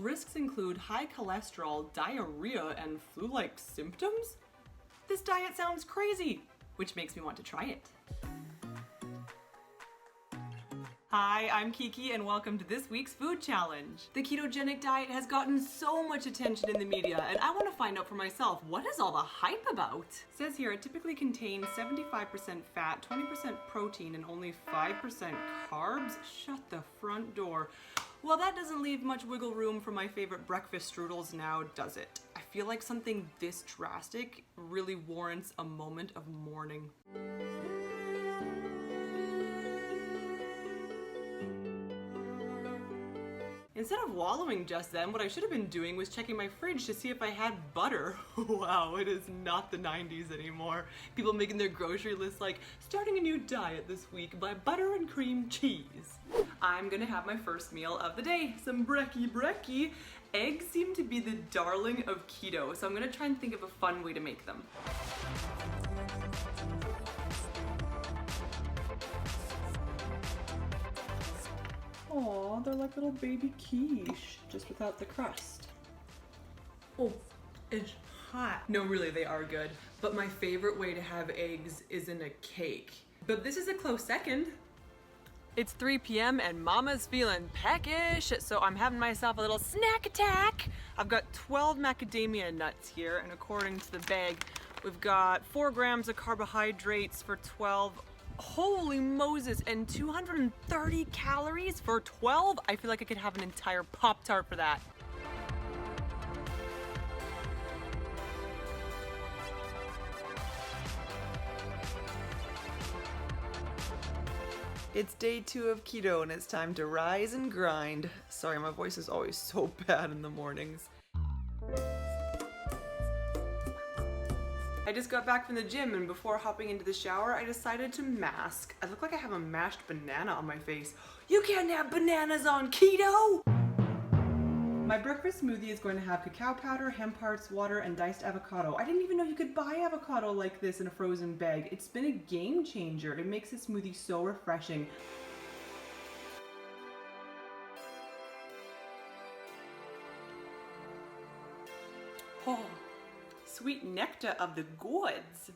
Risks include high cholesterol, diarrhea, and flu-like symptoms? This diet sounds crazy, which makes me want to try it. Hi, I'm Kiki and welcome to this week's food challenge. The ketogenic diet has gotten so much attention in the media and I want to find out for myself, what is all the hype about? It says here it typically contains 75% fat, 20% protein, and only 5% carbs. Shut the front door. Well, that doesn't leave much wiggle room for my favorite breakfast strudels now, does it? I feel like something this drastic really warrants a moment of mourning. Instead of wallowing just then, what I should have been doing was checking my fridge to see if I had butter. Wow, it is not the 90s anymore. People making their grocery list like, starting a new diet this week, buy butter and cream cheese. I'm gonna have my first meal of the day, some brekkie. Eggs seem to be the darling of keto, so I'm gonna try and think of a fun way to make them. Aw, they're like little baby quiche, just without the crust. Oh, it's hot. No, really, they are good. But my favorite way to have eggs is in a cake. But this is a close second. It's 3 p.m. and Mama's feeling peckish, so I'm having myself a little snack attack. I've got 12 macadamia nuts here, and according to the bag, we've got 4 grams of carbohydrates for 12. Holy Moses, and 230 calories for 12? I feel like I could have an entire Pop-Tart for that. It's day 2 of keto and it's time to rise and grind. Sorry, my voice is always so bad in the mornings. I just got back from the gym and before hopping into the shower, I decided to mask. I look like I have a mashed banana on my face. You can't have bananas on keto! My breakfast smoothie is going to have cacao powder, hemp hearts, water, and diced avocado. I didn't even know you could buy avocado like this in a frozen bag. It's been a game changer. It makes this smoothie so refreshing. Oh. Sweet nectar of the gods.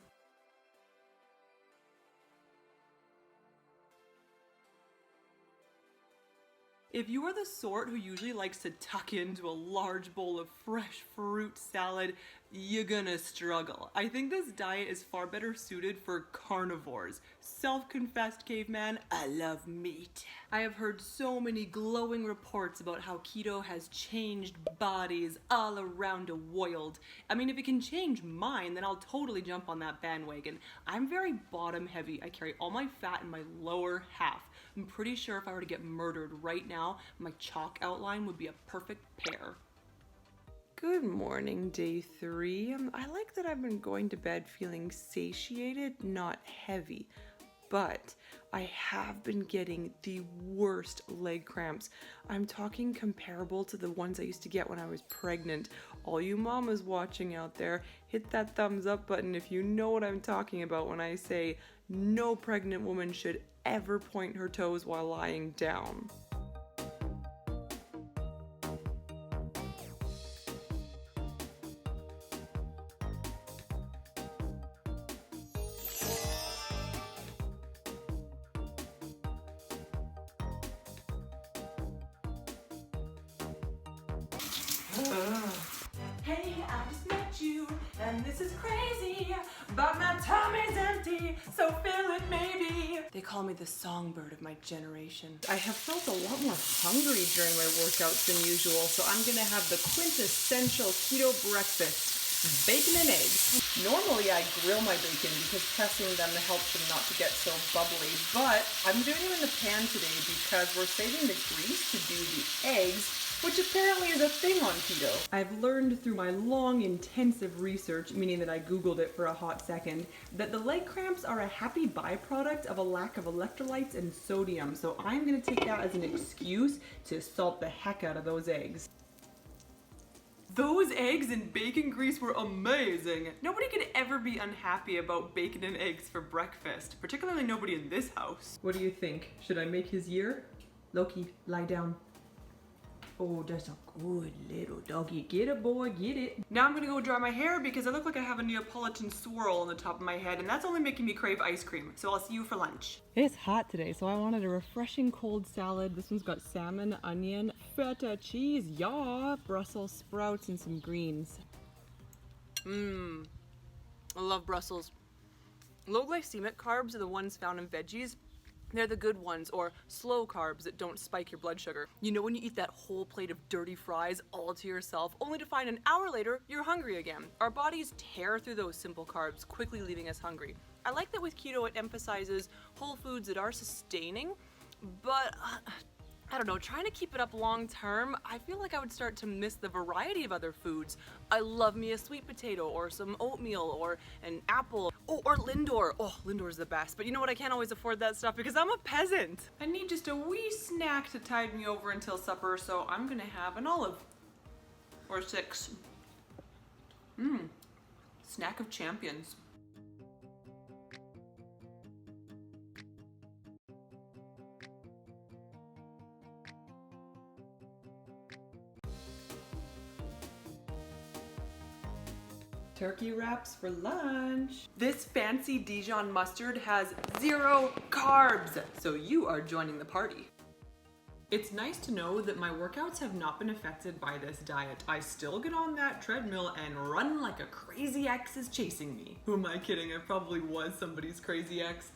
If you are the sort who usually likes to tuck into a large bowl of fresh fruit salad, you're gonna struggle. I think this diet is far better suited for carnivores. Self-confessed caveman, I love meat. I have heard so many glowing reports about how keto has changed bodies all around the world. I mean, if it can change mine, then I'll totally jump on that bandwagon. I'm very bottom heavy. I carry all my fat in my lower half. I'm pretty sure if I were to get murdered right now, my chalk outline would be a perfect pear. Good morning, day 3. I like that I've been going to bed feeling satiated, not heavy. But I have been getting the worst leg cramps. I'm talking comparable to the ones I used to get when I was pregnant. All you mamas watching out there, hit that thumbs up button if you know what I'm talking about when I say no pregnant woman should ever point her toes while lying down. Hey, I just met you, and this is crazy, but my tummy's empty, so fill it maybe. They call me the songbird of my generation. I have felt a lot more hungry during my workouts than usual, so I'm gonna have the quintessential keto breakfast, bacon and eggs. Normally I grill my bacon because pressing them helps them not to get so bubbly, but I'm doing them in the pan today because we're saving the grease to do the eggs, which apparently is a thing on keto. I've learned through my long, intensive research, meaning that I Googled it for a hot second, that the leg cramps are a happy byproduct of a lack of electrolytes and sodium, so I'm gonna take that as an excuse to salt the heck out of those eggs. Those eggs and bacon grease were amazing. Nobody could ever be unhappy about bacon and eggs for breakfast, particularly nobody in this house. What do you think? Should I make his year? Loki, lie down. Oh, that's a good little doggy. Get it, boy, get it. Now I'm gonna go dry my hair because I look like I have a Neapolitan swirl on the top of my head, and that's only making me crave ice cream. So I'll see you for lunch. It's hot today, so I wanted a refreshing cold salad. This one's got salmon, onion, feta cheese, Brussels sprouts, and some greens. I love Brussels. Low glycemic carbs are the ones found in veggies. They're the good ones, or slow carbs that don't spike your blood sugar. You know when you eat that whole plate of dirty fries all to yourself, only to find an hour later you're hungry again. Our bodies tear through those simple carbs, quickly leaving us hungry. I like that with keto it emphasizes whole foods that are sustaining, but I don't know, trying to keep it up long term, I feel like I would start to miss the variety of other foods. I love me a sweet potato or some oatmeal or an apple. Oh, or Lindor. Oh, Lindor's the best. But you know what? I can't always afford that stuff because I'm a peasant. I need just a wee snack to tide me over until supper, so I'm gonna have an olive. Or 6. Snack of champions. Turkey wraps for lunch. This fancy Dijon mustard has 0 carbs, so you are joining the party. It's nice to know that my workouts have not been affected by this diet. I still get on that treadmill and run like a crazy ex is chasing me. Who am I kidding? I probably was somebody's crazy ex.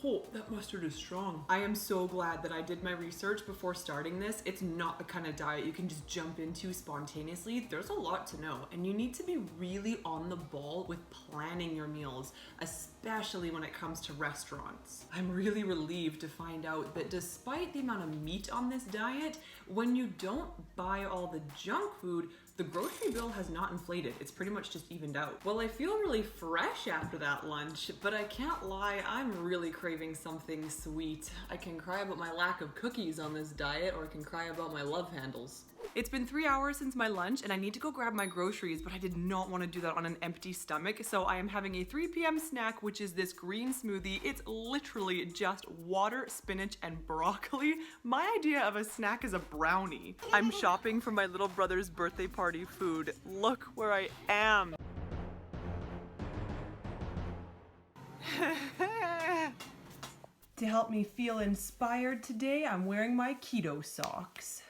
Oh, that mustard is strong. I am so glad that I did my research before starting this. It's not the kind of diet you can just jump into spontaneously. There's a lot to know, and you need to be really on the ball with planning your meals, especially when it comes to restaurants. I'm really relieved to find out that despite the amount of meat on this diet, when you don't buy all the junk food, the grocery bill has not inflated. It's pretty much just evened out. Well, I feel really fresh after that lunch, but I can't lie, I'm really craving something sweet. I can cry about my lack of cookies on this diet, or I can cry about my love handles. It's been 3 hours since my lunch and I need to go grab my groceries, but I did not want to do that on an empty stomach, so I am having a 3 p.m. snack, which is this green smoothie. It's literally just water, spinach, and broccoli. My idea of a snack is a brownie. I'm shopping for my little brother's birthday party food. Look where I am. To help me feel inspired today, I'm wearing my keto socks.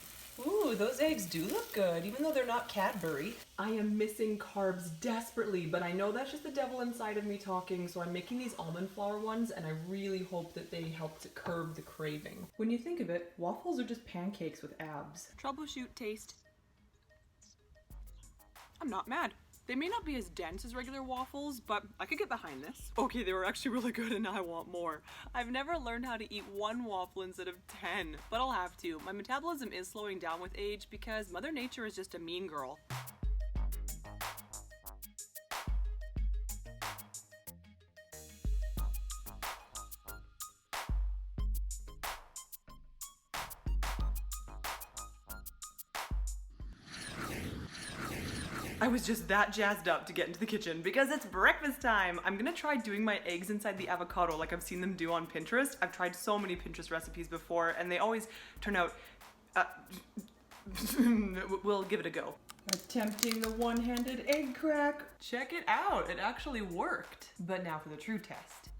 Ooh, those eggs do look good, even though they're not Cadbury. I am missing carbs desperately, but I know that's just the devil inside of me talking, so I'm making these almond flour ones, and I really hope that they help to curb the craving. When you think of it, waffles are just pancakes with abs. Troubleshoot taste. I'm not mad. They may not be as dense as regular waffles, but I could get behind this. Okay, they were actually really good and now I want more. I've never learned how to eat 1 waffle instead of 10, but I'll have to. My metabolism is slowing down with age because Mother Nature is just a mean girl. I was just that jazzed up to get into the kitchen because it's breakfast time. I'm gonna try doing my eggs inside the avocado like I've seen them do on Pinterest. I've tried so many Pinterest recipes before and they always turn out, we'll give it a go. Attempting the one-handed egg crack. Check it out, it actually worked. But now for the true test.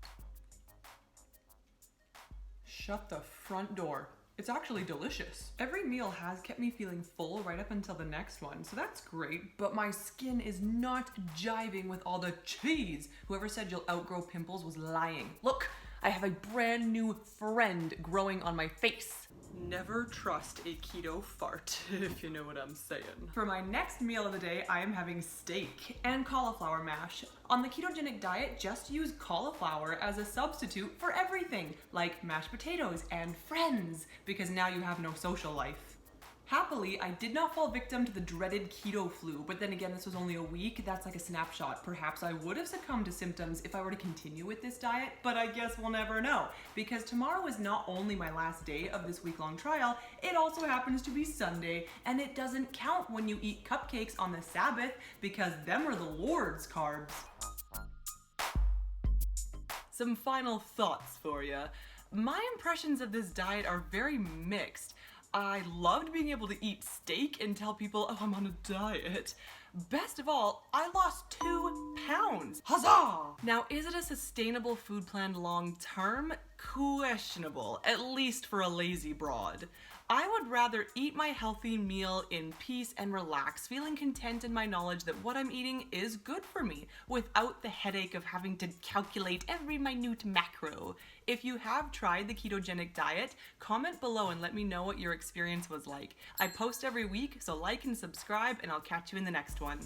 Shut the front door. It's actually delicious. Every meal has kept me feeling full right up until the next one, so that's great, but my skin is not jiving with all the cheese. Whoever said you'll outgrow pimples was lying. Look, I have a brand new friend growing on my face. Never trust a keto fart, if you know what I'm saying. For my next meal of the day, I am having steak and cauliflower mash. On the ketogenic diet, just use cauliflower as a substitute for everything, like mashed potatoes and friends, because now you have no social life. Happily, I did not fall victim to the dreaded keto flu, but then again, this was only a week. That's like a snapshot. Perhaps I would have succumbed to symptoms if I were to continue with this diet, but I guess we'll never know, because tomorrow is not only my last day of this week-long trial, it also happens to be Sunday, and it doesn't count when you eat cupcakes on the Sabbath, because them are the Lord's carbs. Some final thoughts for you. My impressions of this diet are very mixed. I loved being able to eat steak and tell people, oh, I'm on a diet. Best of all, I lost 2 pounds. Huzzah! Now, is it a sustainable food plan long term? Questionable, at least for a lazy broad. I would rather eat my healthy meal in peace and relax, feeling content in my knowledge that what I'm eating is good for me, without the headache of having to calculate every minute macro. If you have tried the ketogenic diet, comment below and let me know what your experience was like. I post every week, so like and subscribe, and I'll catch you in the next one.